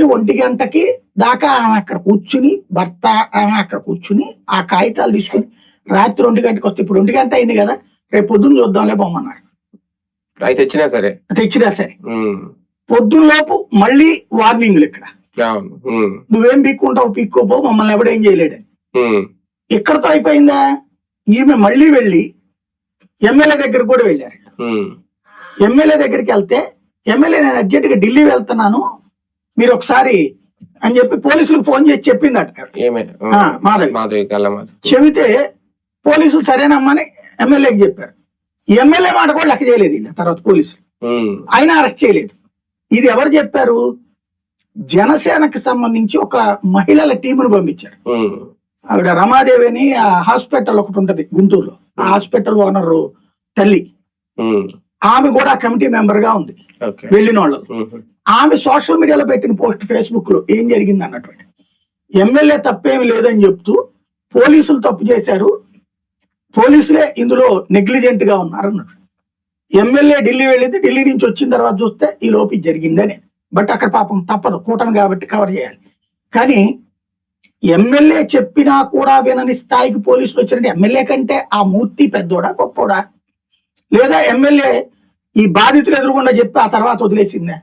రాత్రి 1 గంటకి దాకా ఆమె అక్కడ కూర్చుని, భర్త ఆమె అక్కడ కూర్చుని ఆ కాగితాలు తీసుకుని రాత్రి 2 గంటకి వస్తే, ఇప్పుడు 1 గంట అయింది కదా, రేపు పొద్దున్న చూద్దాంలే పోమన్నారు. తెచ్చినా సరే పొద్దున్నలోపు మళ్ళీ వార్నింగ్లు ఇక్కడ, నువ్వేం పీక్కోపో, మమ్మల్ని ఎవడేం చేయలేడని. ఇక్కడతో అయిపోయిందా? ఈమె మళ్ళీ వెళ్ళి ఎమ్మెల్యే దగ్గర కూడా వెళ్ళారు. ఎమ్మెల్యే దగ్గరికి వెళ్తే ఎమ్మెల్యే నేను అర్జెంట్ గా ఢిల్లీ వెళ్తున్నాను, మీరు ఒకసారి అని చెప్పి పోలీసులకు ఫోన్ చేసి చెప్పిందట మాధవి. చెబితే పోలీసులు సరేనమ్మని ఎమ్మెల్యేకి చెప్పారు. ఎమ్మెల్యే మాట కూడా లెక్క చేయలేదు వీళ్ళ తర్వాత పోలీసులు, అయినా అరెస్ట్ చేయలేదు. ఇది ఎవరు చెప్పారు? జనసేనకు సంబంధించి ఒక మహిళల టీమును పంపించారు. ఆవిడ రమాదేవి అని హాస్పిటల్ ఒకటి ఉంటది గుంటూరులో, ఆ హాస్పిటల్ ఓనర్ తల్లి, ఆమె కూడా కమిటీ మెంబర్ గా ఉంది వెళ్ళిన వాళ్ళు. ఆమె సోషల్ మీడియాలో పెట్టిన పోస్ట్ ఫేస్బుక్ లో ఏం జరిగింది అన్నటువంటి, ఎమ్మెల్యే తప్పేమి లేదని చెప్తూ పోలీసులు తప్పు చేశారు, పోలీసులే ఇందులో నెగ్లిజెంట్ గా ఉన్నారు అన్నట్టు. ఎమ్మెల్యే ఢిల్లీ వెళ్ళింది, ఢిల్లీ నుంచి వచ్చిన తర్వాత చూస్తే ఈ లోపి జరిగింది అనేది. బట్ అక్కడ పాపం తప్పదు, కూటమి కాబట్టి కవర్ చేయాలి. కానీ ఎమ్మెల్యే చెప్పినా కూడా వినని స్థాయికి పోలీసులు వచ్చినట్టు, ఎమ్మెల్యే కంటే ఆ మూర్తి పెద్దోడా గొప్పోడా? లేదా ఎమ్మెల్యే ఈ బాధితులు ఎదురుకుండా చెప్పి ఆ తర్వాత వదిలేసిందా?